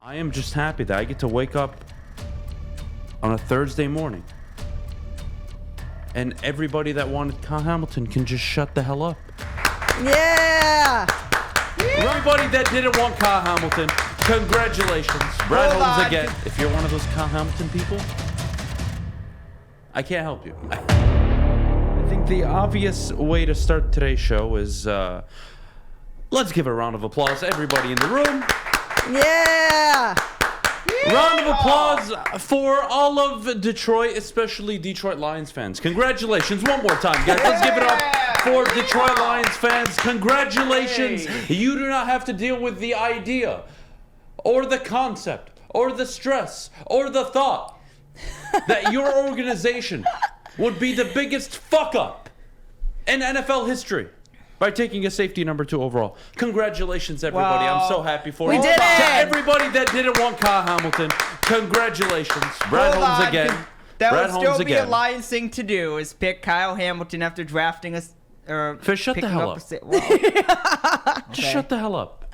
I am just happy that I get to wake up on a Thursday morning and everybody that wanted Kyle Hamilton can just shut the hell up. Yeah! Everybody that didn't want Kyle Hamilton, congratulations. Brad Holmes again. If you're one of those Kyle Hamilton people, I can't help you. I think the obvious way to start today's show is let's give a round of applause to everybody in the room. Yeah! Round of applause for all of Detroit, especially Detroit Lions fans. Congratulations one more time, guys. Let's give it up for Detroit Lions fans. Congratulations. You do not have to deal with the idea or the concept or the stress or the thought that your organization would be the biggest fuck up in NFL history by taking a safety number 2 overall. Congratulations, everybody. Wow. I'm so happy for you. We did it! To everybody that didn't want Kyle Hamilton, congratulations. Brad Holmes again. That Brad would Holmes still be again. a Lions thing to do, is pick Kyle Hamilton after drafting us. Fish, shut the hell up. Just shut the hell up.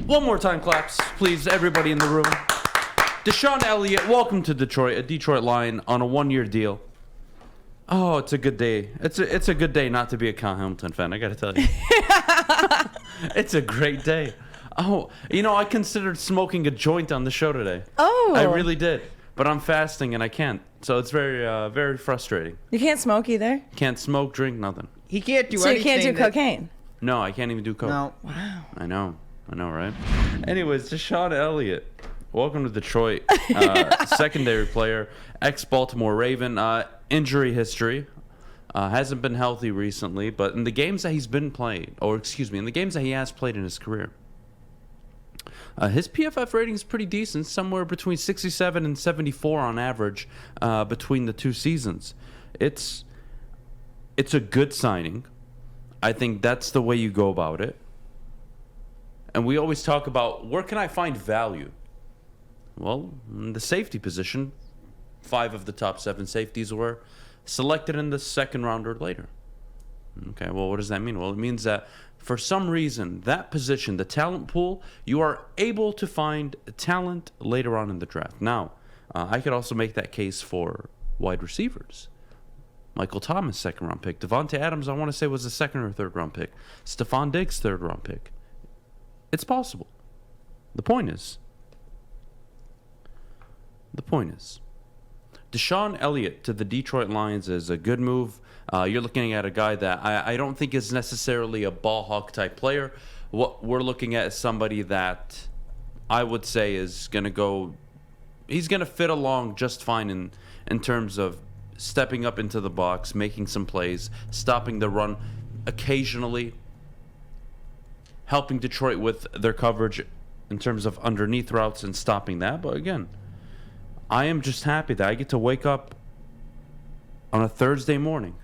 One more time, claps, please, everybody in the room. DeShon Elliott, welcome to Detroit, a Detroit Lion on a 1-year deal. Oh, it's a good day. It's a good day not to be a Kyle Hamilton fan, I gotta tell you. It's a great day. Oh, you know, I considered smoking a joint on the show today. Oh. I really did. But I'm fasting and I can't. So it's very frustrating. You can't smoke either? Can't smoke, drink, nothing. He can't do So you anything. can't do cocaine? No, I can't even do coke. No. Wow. I know, right? Anyways, DeShon Elliott, welcome to Detroit. Secondary player, ex-Baltimore Raven. Injury history. Hasn't been healthy recently, but in the games that he's been playing, in the games that he has played in his career, his PFF rating is pretty decent, somewhere between 67 and 74 on average between the 2 seasons. It's a good signing. I think that's the way you go about it. And we always talk about, where can I find value? Well, in the safety position, 5 of the top 7 safeties were selected in the second round or later. Okay, well, what does that mean? Well, it means that for some reason, that position, the talent pool, you are able to find talent later on in the draft. Now, I could also make that case for wide receivers. Michael Thomas, 2nd round pick. Devontae Adams, I want to say, was a 2nd or 3rd round pick. Stephon Diggs, 3rd round pick. It's possible. The point is, DeShon Elliott to the Detroit Lions is a good move. You're looking at a guy that I don't think is necessarily a ball hawk type player. What we're looking at is somebody that I would say is going to go, he's going to fit along just fine in terms of stepping up into the box, making some plays, stopping the run occasionally, helping Detroit with their coverage in terms of underneath routes and stopping that. But again, I am just happy that I get to wake up on a Thursday morning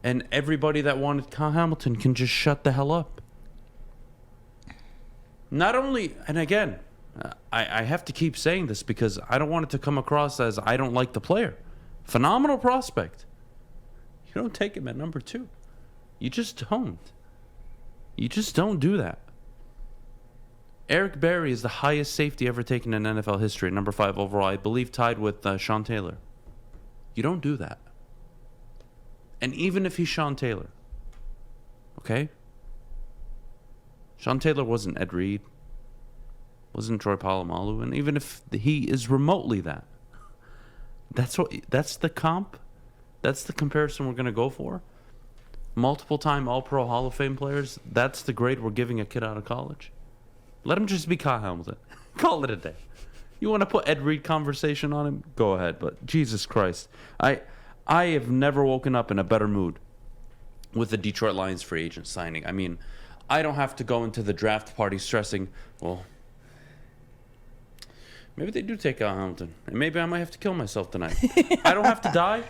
and everybody that wanted Kyle Hamilton can just shut the hell up. Not only, and again, I have to keep saying this because I don't want it to come across as I don't like the player. Phenomenal prospect. You don't take him at number 2. You just don't. You just don't do that. Eric Berry is the highest safety ever taken in NFL history, number 5 overall, I believe tied with Sean Taylor. You don't do that. And even if he's Sean Taylor, okay? Sean Taylor wasn't Ed Reed, wasn't Troy Polamalu, and even if he is remotely that, that's the comp, that's the comparison we're going to go for. Multiple-time All-Pro Hall of Fame players, that's the grade we're giving a kid out of college. Let him just be Kyle Hamilton. Call it a day. You want to put Ed Reed conversation on him? Go ahead. But Jesus Christ. I have never woken up in a better mood with the Detroit Lions free agent signing. I mean, I don't have to go into the draft party stressing, well, maybe they do take Kyle Hamilton. And maybe I might have to kill myself tonight. I don't have to die.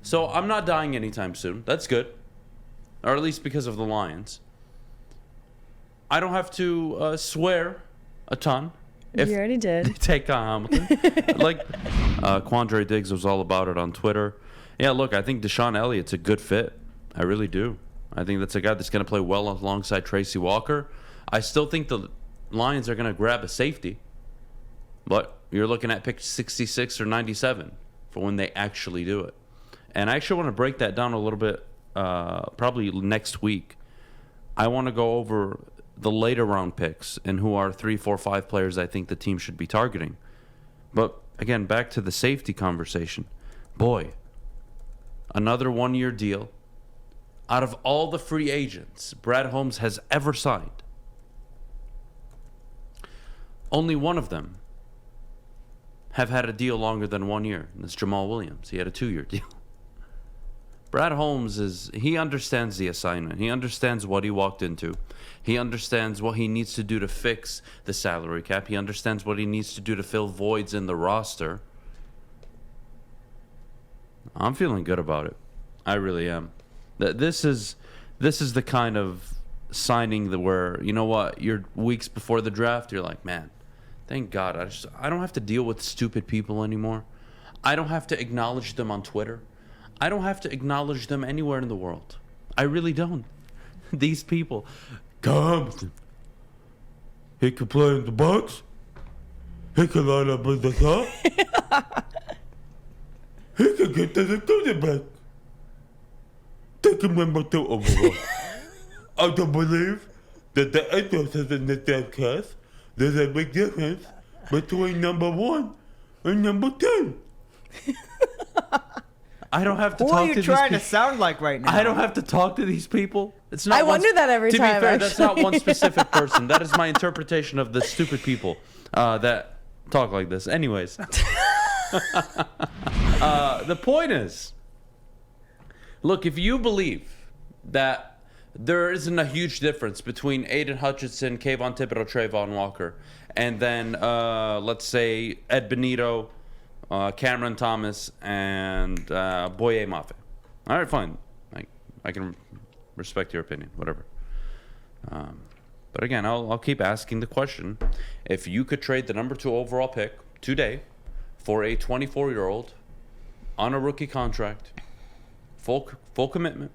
So I'm not dying anytime soon. That's good. Or at least because of the Lions. I don't have to swear a ton. If You already did. they take Hamilton. Like Quandre Diggs was all about it on Twitter. Yeah, look, I think DeShon Elliott's a good fit. I really do. I think that's a guy that's going to play well alongside Tracy Walker. I still think the Lions are going to grab a safety, but you're looking at pick 66 or 97 for when they actually do it. And I actually want to break that down a little bit, probably next week. I want to go over the later round picks and who are 3, 4, 5 players I think the team should be targeting. But again, back to the safety conversation. Boy, another 1-year deal. Out of all the free agents Brad Holmes has ever signed, only one of them have had a deal longer than 1 year. And that's Jamal Williams. He had a 2-year deal. Brad Holmes he understands the assignment. He understands what he walked into. He understands what he needs to do to fix the salary cap. He understands what he needs to do to fill voids in the roster. I'm feeling good about it. I really am. This is the kind of signing where, you know what, you're weeks before the draft, you're like, man, thank God. I don't have to deal with stupid people anymore. I don't have to acknowledge them on Twitter. I don't have to acknowledge them anywhere in the world. I really don't. These people. Compton. He can play in the box. He can line up in the top. He can get to the quarterback. Take him number 2 overall. I don't believe that the entrances in the draft class, there's a big difference between number 1 and number 10. I don't have to Who talk are to you these trying to people. sound like right now? I don't have to talk to these people. It's not. I wonder that every to time, be fair, that's not actually. one specific person. That is my interpretation of the stupid people that talk like this. Anyways, the point is, look, if you believe that there isn't a huge difference between Aiden Hutchinson, Kayvon Thibodeau, Trayvon Walker, and then let's say Ed Benito, Cameron Thomas, and Boye Mafe. All right, fine. I can respect your opinion, whatever. But again, I'll keep asking the question. If you could trade the number 2 overall pick today for a 24-year-old on a rookie contract, full commitment,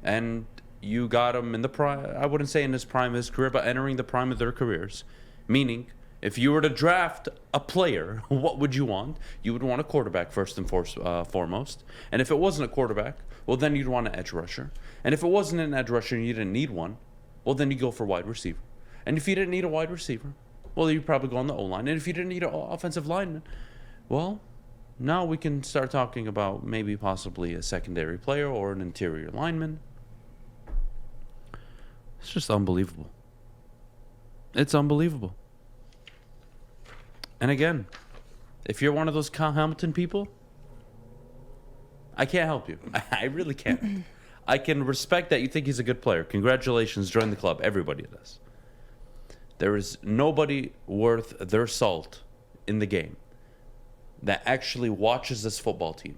and you got him in the prime, I wouldn't say in his prime of his career, but entering the prime of their careers, meaning if you were to draft a player, what would you want? You would want a quarterback first and foremost. And if it wasn't a quarterback, well, then you'd want an edge rusher. And if it wasn't an edge rusher and you didn't need one, well, then you go for wide receiver. And if you didn't need a wide receiver, well, you'd probably go on the O-line. And if you didn't need an offensive lineman, well, now we can start talking about maybe possibly a secondary player or an interior lineman. It's just unbelievable. It's unbelievable. And again, if you're one of those Kyle Hamilton people, I can't help you. I really can't. I can respect that you think he's a good player. Congratulations, join the club. Everybody does. There is nobody worth their salt in the game that actually watches this football team,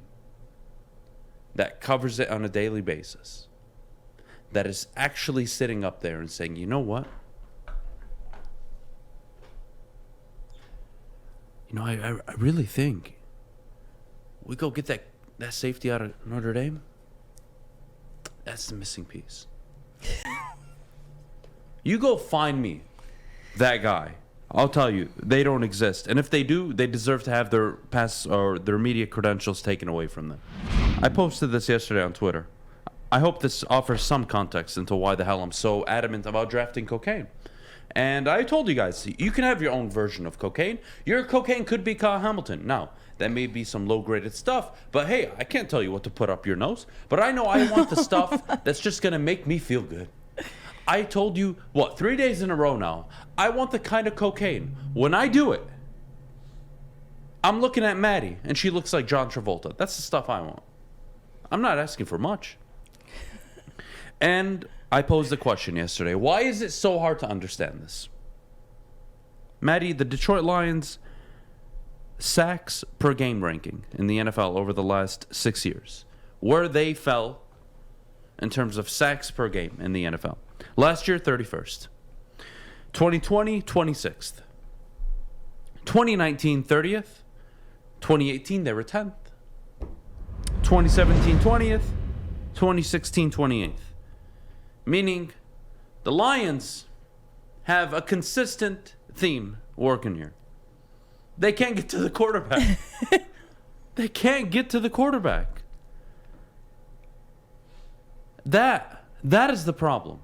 that covers it on a daily basis, that is actually sitting up there and saying, you know what? You know, I really think we go get that safety out of Notre Dame. That's the missing piece. You go find me that guy. I'll tell you, they don't exist. And if they do, they deserve to have their pass or their media credentials taken away from them. I posted this yesterday on Twitter. I hope this offers some context into why the hell I'm so adamant about drafting cocaine. And I told you guys, you can have your own version of cocaine. Your cocaine could be Kyle Hamilton. Now, that may be some low-graded stuff, but hey, I can't tell you what to put up your nose. But I know I want the stuff that's just going to make me feel good. I told you, 3 days in a row now, I want the kind of cocaine. When I do it, I'm looking at Maddie, and she looks like John Travolta. That's the stuff I want. I'm not asking for much. And I posed the question yesterday. Why is it so hard to understand this? Maddie, the Detroit Lions sacks per game ranking in the NFL over the last 6 years, where they fell in terms of sacks per game in the NFL. Last year, 31st. 2020, 26th. 2019, 30th. 2018, they were 10th. 2017, 20th. 2016, 28th. Meaning, the Lions have a consistent theme working here. They can't get to the quarterback. They can't get to the quarterback. That is the problem.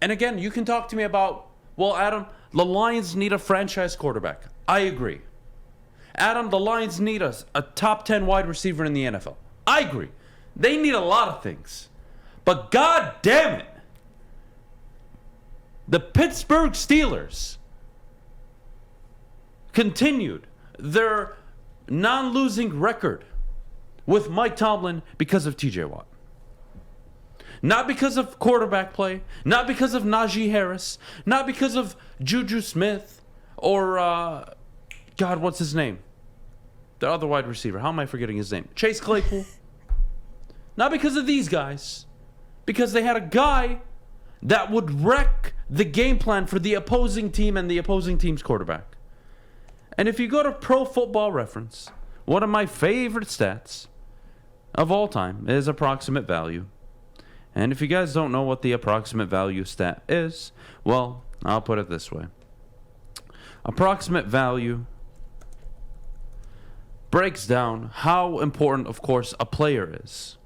And again, you can talk to me about, well, Adam, the Lions need a franchise quarterback. I agree. Adam, the Lions need a top 10 wide receiver in the NFL. I agree. They need a lot of things. But God damn it, the Pittsburgh Steelers continued their non-losing record with Mike Tomlin because of TJ Watt. Not because of quarterback play, not because of Najee Harris, not because of Juju Smith, or, God, what's his name? The other wide receiver. How am I forgetting his name? Chase Claypool. Not because of these guys. Because they had a guy that would wreck the game plan for the opposing team and the opposing team's quarterback. And if you go to Pro Football Reference, one of my favorite stats of all time is approximate value. And if you guys don't know what the approximate value stat is, well, I'll put it this way. Approximate value breaks down how important, of course, a player is.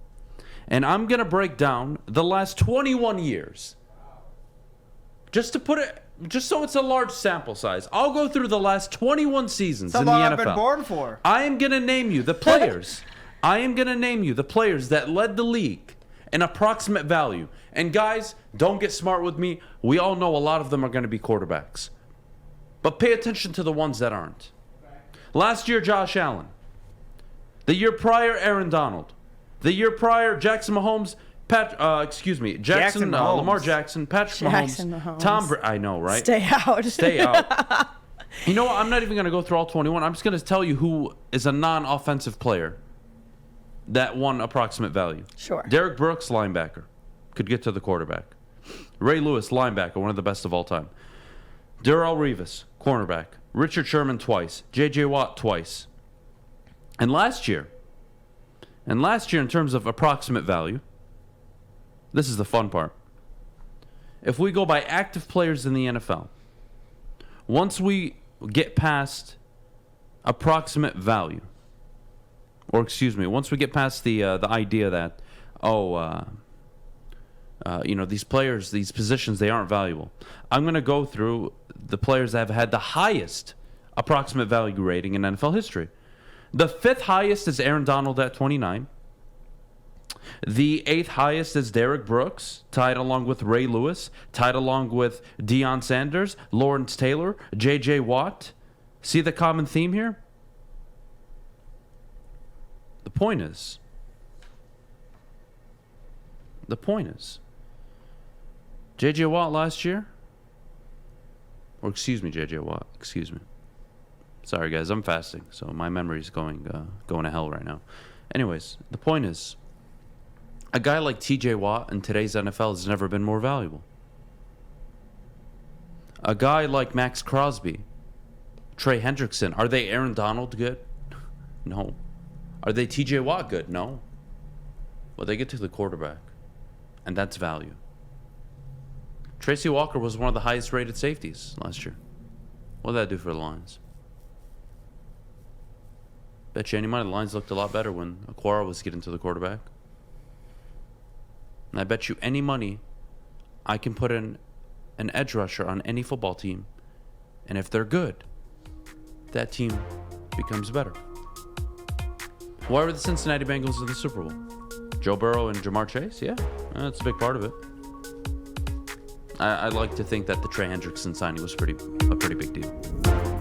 And I'm going to break down the last 21 years. Just so it's a large sample size. I'll go through the last 21 seasons in the NFL. I've been born for. I am going to name you the players. I am going to name you the players that led the league in approximate value. And guys, don't get smart with me. We all know a lot of them are going to be quarterbacks. But pay attention to the ones that aren't. Last year, Josh Allen. The year prior, Aaron Donald. The year prior, Jackson Mahomes, Lamar Jackson, Patrick Mahomes, Tom Brady. I know, right? Stay out. Stay out. You know what? I'm not even going to go through all 21. I'm just going to tell you who is a non-offensive player that won approximate value. Sure. Derek Brooks, linebacker. Could get to the quarterback. Ray Lewis, linebacker, one of the best of all time. Darrelle Revis, cornerback. Richard Sherman twice. J.J. Watt twice. And last year, in terms of approximate value, this is the fun part. If we go by active players in the NFL, once we get past approximate value, once we get past the idea that, these players, these positions, they aren't valuable, I'm going to go through the players that have had the highest approximate value rating in NFL history. The 5th highest is Aaron Donald at 29. The 8th highest is Derek Brooks, tied along with Ray Lewis, tied along with Deion Sanders, Lawrence Taylor, J.J. Watt. See the common theme here? The point is, J.J. Watt last year, J.J. Watt, Sorry, guys, I'm fasting, so my memory's going to hell right now. Anyways, the point is, a guy like T.J. Watt in today's NFL has never been more valuable. A guy like Max Crosby, Trey Hendrickson, are they Aaron Donald good? No. Are they T.J. Watt good? No. Well, they get to the quarterback, and that's value. Tracy Walker was one of the highest rated safeties last year. What did that do for the Lions? Bet you any money the Lions looked a lot better when Aquara was getting to the quarterback. And I bet you any money I can put in an edge rusher on any football team, and if they're good, that team becomes better. Why were the Cincinnati Bengals in the Super Bowl? Joe Burrow and Jamar Chase? Yeah, that's a big part of it. I like to think that the Trey Hendrickson signing was a pretty big deal.